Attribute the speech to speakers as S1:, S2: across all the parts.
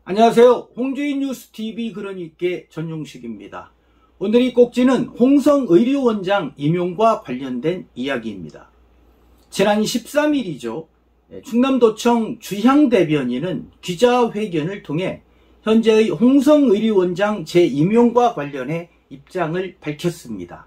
S1: 안녕하세요. 홍주인 뉴스TV 그러니께 전용식입니다. 오늘 이 꼭지는 홍성의료원장 임용과 관련된 이야기입니다. 지난 13일이죠. 충남도청 주향대변인은 기자회견을 통해 현재의 홍성의료원장 재임용과 관련해 입장을 밝혔습니다.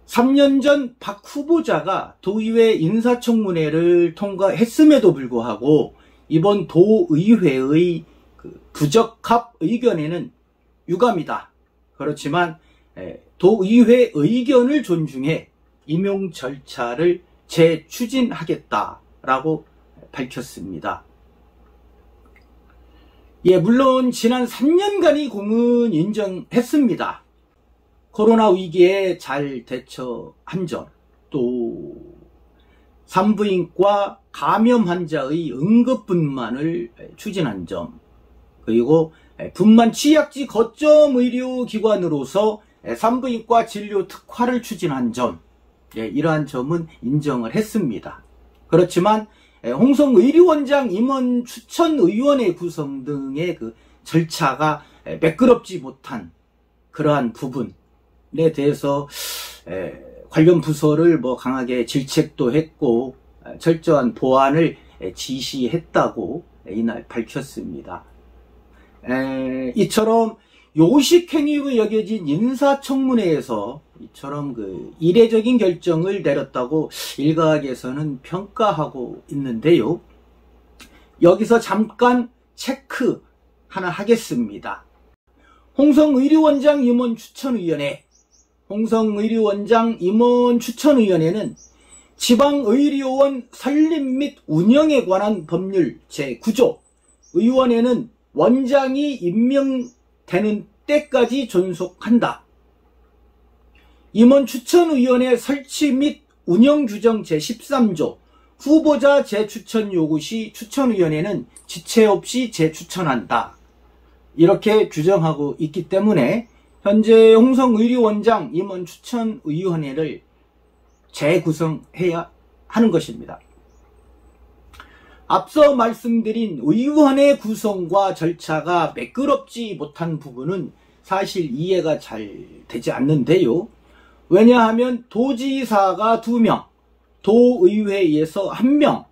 S1: 3년 전 박 후보자가 도의회 인사청문회를 통과했음에도 불구하고 이번 도의회의 부적합 의견에는 유감이다. 그렇지만 도의회 의견을 존중해 임용 절차를 재추진하겠다라고 밝혔습니다. 물론 지난 3년간의 공은 인정했습니다. 코로나 위기에 잘 대처한 점, 또 산부인과 감염 환자의 응급분만을 추진한 점, 그리고 분만 취약지 거점 의료기관으로서 산부인과 진료 특화를 추진한 점, 이러한 점은 인정을 했습니다. 그렇지만 홍성의료원장 임원 추천의원회 구성 등의 절차가 매끄럽지 못한 그러한 부분에 대해서 관련 부서를 강하게 질책도 했고 철저한 보완을 지시했다고 이날 밝혔습니다. 이처럼 요식행위로 여겨진 인사청문회에서 이처럼 이례적인 결정을 내렸다고 일각에서는 평가하고 있는데요. 여기서 잠깐 체크 하나 하겠습니다. 홍성의료원장 임원 추천위원회, 홍성의료원장 임원 추천위원회는 지방의료원 설립 및 운영에 관한 법률 제9조, 의원회는 원장이 임명되는 때까지 존속한다. 임원추천위원회 설치 및 운영규정 제13조, 후보자 재추천 요구 시 추천위원회는 지체 없이 재추천한다. 이렇게 규정하고 있기 때문에 현재 홍성의료원장 임원추천위원회를 재구성해야 하는 것입니다. 앞서 말씀드린 의원회 구성과 절차가 매끄럽지 못한 부분은 사실 이해가 잘 되지 않는데요. 왜냐하면 도지사가 2명, 도의회에서 1명,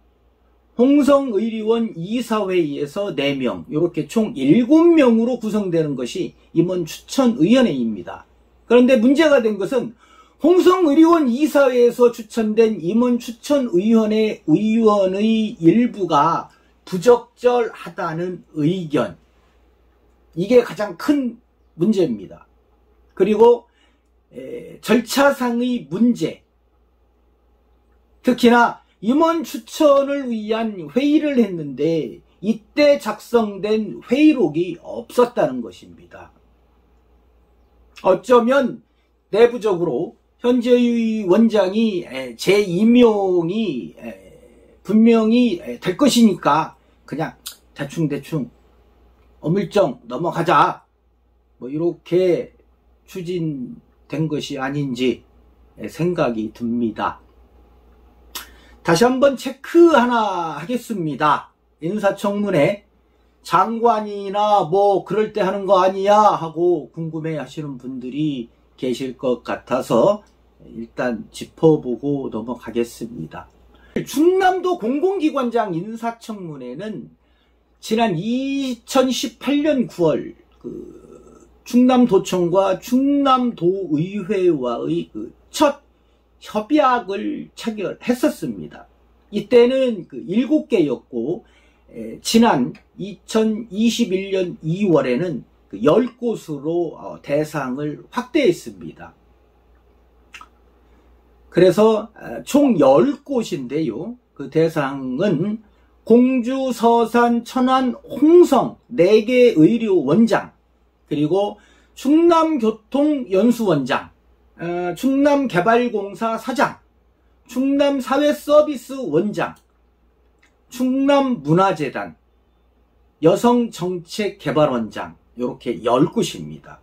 S1: 홍성의료원 이사회에서 4명, 이렇게 총 7명으로 구성되는 것이 임원추천위원회입니다. 그런데 문제가 된 것은 홍성의료원 이사회에서 추천된 임원추천위원회 의원의 일부가 부적절하다는 의견, 이게 가장 큰 문제입니다. 그리고 절차상의 문제, 특히나 임원 추천을 위한 회의를 했는데 이때 작성된 회의록이 없었다는 것입니다. 어쩌면 내부적으로 현재의 원장이 재임용이 분명히 될 것이니까 그냥 대충 어물쩡 넘어가자, 이렇게 추진된 것이 아닌지 생각이 듭니다. 다시 한번 체크 하나 하겠습니다. 인사청문회 장관이나 그럴 때 하는 거 아니야 하고 궁금해 하시는 분들이 계실 것 같아서 일단 짚어보고 넘어가겠습니다. 충남도 공공기관장 인사청문회는 지난 2018년 9월 충남도청과 충남도의회와의 첫 협약을 체결했었습니다. 이때는 7개였고 지난 2021년 2월에는 10곳으로 대상을 확대했습니다. 그래서 총 10곳인데요. 그 대상은 공주, 서산, 천안, 홍성 4개 의료원장, 그리고 충남교통연수원장, 충남개발공사 사장, 충남사회서비스원장, 충남문화재단, 여성정책개발원장, 이렇게 10곳입니다.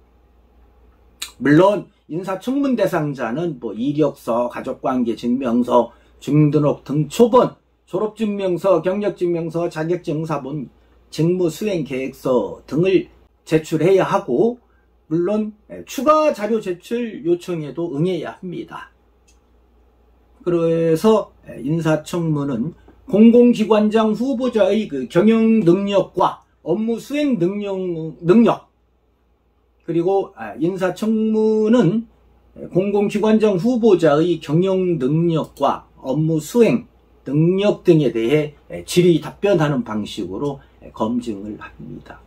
S1: 물론 인사청문 대상자는 뭐 이력서, 가족관계 증명서, 주민등록 등 초본, 졸업증명서, 경력증명서, 자격증사본, 직무수행계획서 등을 제출해야 하고, 물론 추가 자료 제출 요청에도 응해야 합니다. 그래서 인사청문은 공공기관장 후보자의 그 경영 능력과 업무 수행 능력, 그리고 인사청문은 공공기관장 후보자의 경영 능력과 업무 수행 능력 등에 대해 질의 답변하는 방식으로 검증을 합니다.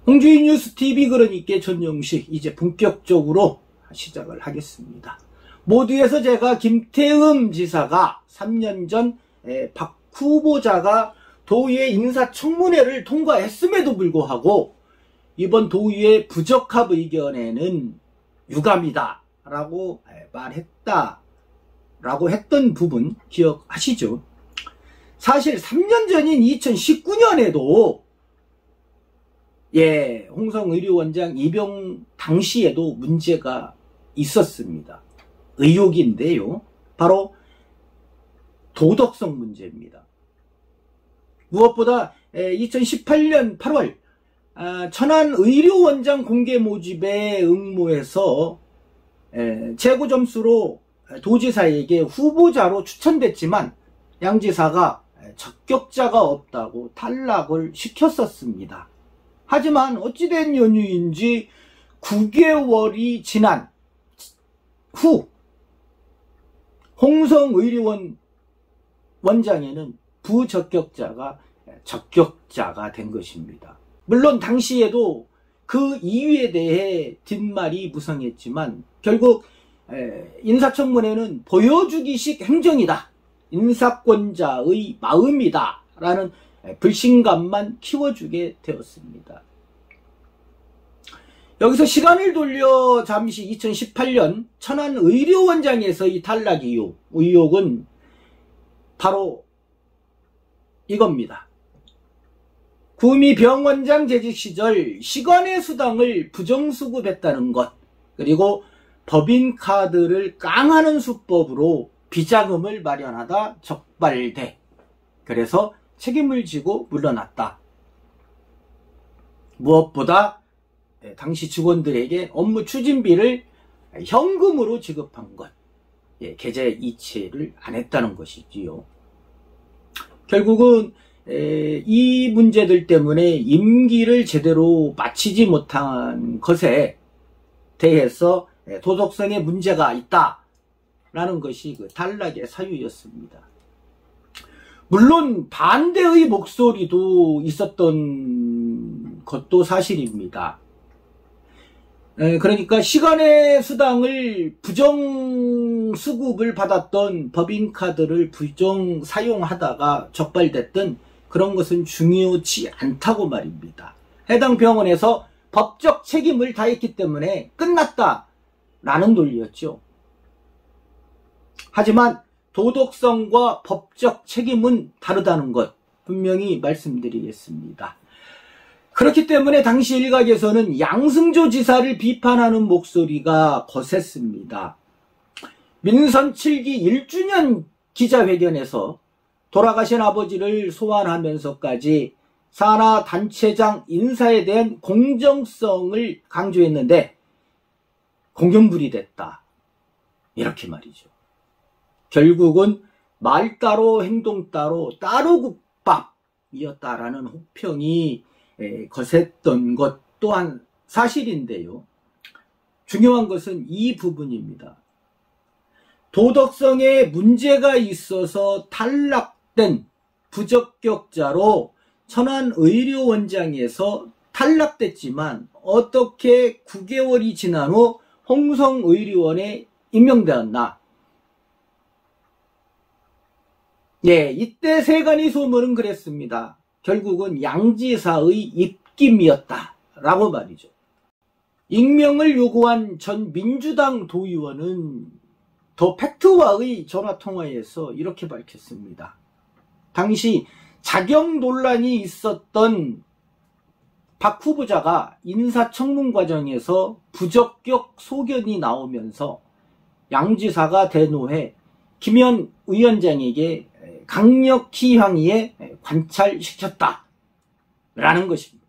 S1: 홍주인 뉴스TV 그러니까 전용식 이제 본격적으로 시작을 하겠습니다. 모두에서 제가 김태흠 지사가 3년 전 박 후보자가 도의회 인사청문회를 통과했음에도 불구하고 이번 도의회 부적합 의견에는 유감이다 라고 말했다 라고 했던 부분 기억하시죠? 사실 3년 전인 2019년에도 홍성의료원장 임용 당시에도 문제가 있었습니다. 의혹인데요. 바로 도덕성 문제입니다. 무엇보다 2018년 8월 천안의료원장 공개 모집에 응모해서 최고 점수로 도지사에게 후보자로 추천됐지만 양 지사가 적격자가 없다고 탈락을 시켰었습니다. 하지만 어찌된 연유인지 9개월이 지난 후 홍성의료원 원장에는 부적격자가 적격자가 된 것입니다. 물론 당시에도 그 이유에 대해 뒷말이 무성했지만 결국 인사청문회는 보여주기식 행정이다, 인사권자의 마음이다 라는 불신감만 키워주게 되었습니다. 여기서 시간을 돌려 잠시 2018년 천안의료원장에서의 탈락 의혹은 바로 이겁니다. 구미 병원장 재직 시절 시간의 수당을 부정수급했다는 것, 그리고 법인카드를 깡하는 수법으로 비자금을 마련하다 적발돼 그래서 책임을 지고 물러났다. 무엇보다 당시 직원들에게 업무 추진비를 현금으로 지급한 것, 계좌 이체를 안 했다는 것이지요. 결국은 이 문제들 때문에 임기를 제대로 마치지 못한 것에 대해서 도덕성에 문제가 있다라는 것이 그 탈락의 사유였습니다. 물론 반대의 목소리도 있었던 것도 사실입니다. 그러니까 시간의 수당을 부정 수급을 받았던 법인카드를 부정 사용하다가 적발됐던 그런 것은 중요치 않다고 말입니다. 해당 병원에서 법적 책임을 다했기 때문에 끝났다라는 논리였죠. 하지만 도덕성과 법적 책임은 다르다는 것 분명히 말씀드리겠습니다. 그렇기 때문에 당시 일각에서는 양승조 지사를 비판하는 목소리가 거셌습니다. 민선 7기 1주년 기자회견에서 돌아가신 아버지를 소환하면서까지 산하 단체장 인사에 대한 공정성을 강조했는데 공연불이 됐다, 이렇게 말이죠. 결국은 말 따로 행동 따로 국밥이었다라는 혹평이 거셌던 것 또한 사실인데요. 중요한 것은 이 부분입니다. 도덕성에 문제가 있어서 탈락된 부적격자로 천안의료원장에서 탈락됐지만 어떻게 9개월이 지난 후 홍성의료원에 임명되었나? 이때 세간의 소문은 그랬습니다. 결국은 양지사의 입김이었다라고 말이죠. 익명을 요구한 전 민주당 도의원은 더 팩트와의 전화통화에서 이렇게 밝혔습니다. 당시 자격 논란이 있었던 박 후보자가 인사청문 과정에서 부적격 소견이 나오면서 양 지사가 대노해 김현 위원장에게 강력히 항의해 관찰시켰다 라는 것입니다.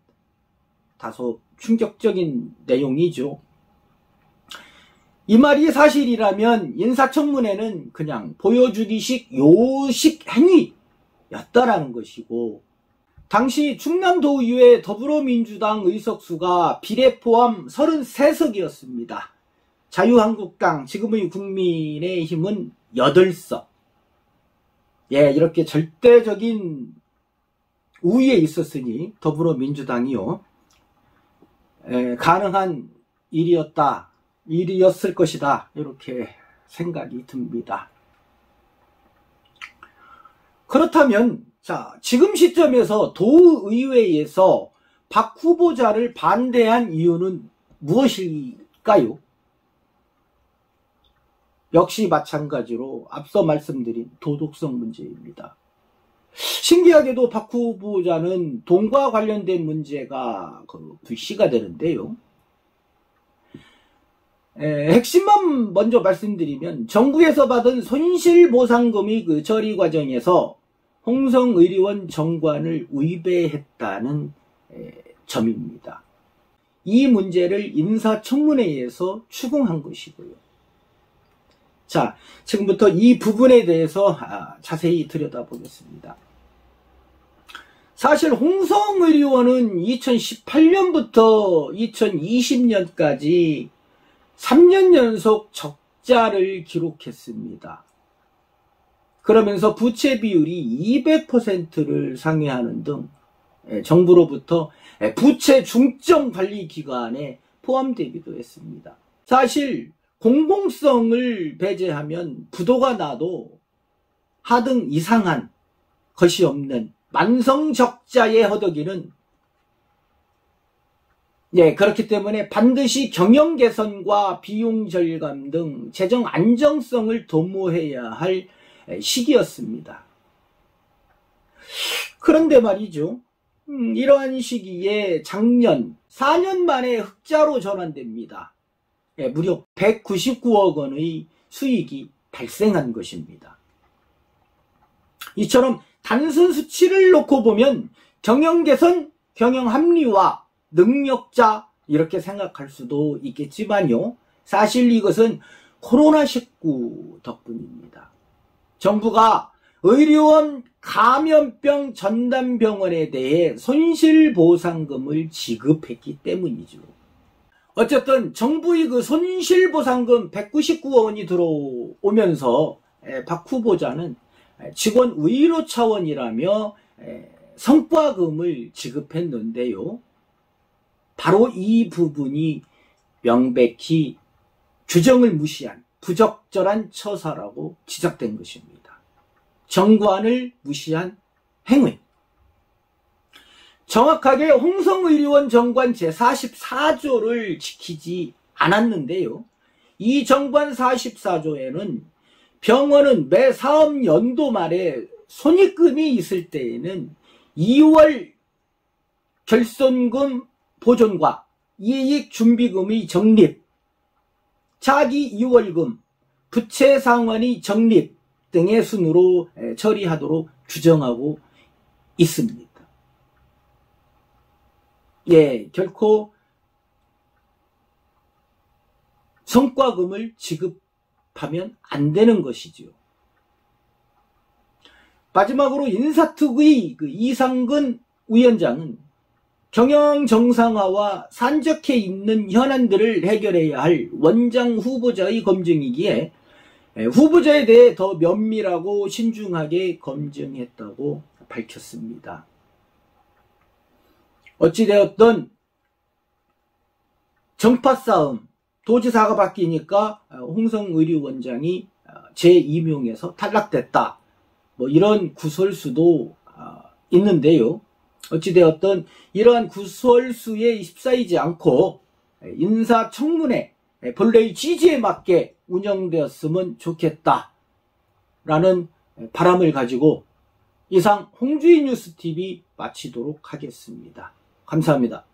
S1: 다소 충격적인 내용이죠. 이 말이 사실이라면 인사청문회는 그냥 보여주기식 요식 행위였다라는 것이고, 당시 충남도의회 더불어민주당 의석수가 비례 포함 33석이었습니다. 자유한국당, 지금의 국민의힘은 8석. 예, 이렇게 절대적인 우위에 있었으니 더불어민주당이요, 가능한 일이었을 것이다, 이렇게 생각이 듭니다. 그렇다면 자, 지금 시점에서 도의회에서 박 후보자를 반대한 이유는 무엇일까요? 역시 마찬가지로 앞서 말씀드린 도덕성 문제입니다. 신기하게도 박 후보자는 돈과 관련된 문제가 불씨가 되는데요. 핵심만 먼저 말씀드리면, 정부에서 받은 손실보상금의 처리 과정에서 홍성 의료원 정관을 위배했다는 점입니다. 이 문제를 인사청문회에서 추궁한 것이고요. 자, 지금부터 이 부분에 대해서 자세히 들여다보겠습니다. 사실 홍성 의료원은 2018년부터 2020년까지 3년 연속 적자를 기록했습니다. 그러면서 부채 비율이 200%를 상회하는 등 정부로부터 부채 중점 관리 기관에 포함되기도 했습니다. 사실 공공성을 배제하면 부도가 나도 하등 이상한 것이 없는 만성 적자의 허덕이는, 그렇기 때문에 반드시 경영 개선과 비용 절감 등 재정 안정성을 도모해야 할 시기였습니다. 그런데 말이죠, 이러한 시기에 작년 4년 만에 흑자로 전환됩니다. 무려 199억 원의 수익이 발생한 것입니다. 이처럼 단순 수치를 놓고 보면 경영 개선, 경영 합리화, 능력자 이렇게 생각할 수도 있겠지만요, 사실 이것은 코로나19 덕분입니다. 정부가 의료원 감염병 전담병원에 대해 손실보상금을 지급했기 때문이죠. 어쨌든 정부의 손실보상금 199억 원이 들어오면서 박 후보자는 직원 의료 차원이라며 성과금을 지급했는데요. 바로 이 부분이 명백히 규정을 무시한 부적절한 처사라고 지적된 것입니다. 정관을 무시한 행위. 정확하게 홍성의료원 정관 제44조를 지키지 않았는데요. 이 정관 44조에는 병원은 매 사업연도 말에 손익금이 있을 때에는 2월 결손금 보존과 이익준비금의 적립, 차기 2월금, 부채 상환의 적립 등의 순으로 처리하도록 규정하고 있습니다. 결코 성과금을 지급하면 안 되는 것이지요. 마지막으로 인사특위 이상근 위원장은 경영 정상화와 산적해 있는 현안들을 해결해야 할 원장 후보자의 검증이기에 후보자에 대해 더 면밀하고 신중하게 검증했다고 밝혔습니다. 어찌되었든 정파 싸움, 도지사가 바뀌니까 홍성의료원장이 재임용에서 탈락됐다, 이런 구설수도 있는데요. 어찌되었든 이러한 구설수에 휩싸이지 않고 인사청문회 본래의 취지에 맞게 운영되었으면 좋겠다라는 바람을 가지고 이상 홍주희 뉴스TV 마치도록 하겠습니다. 감사합니다.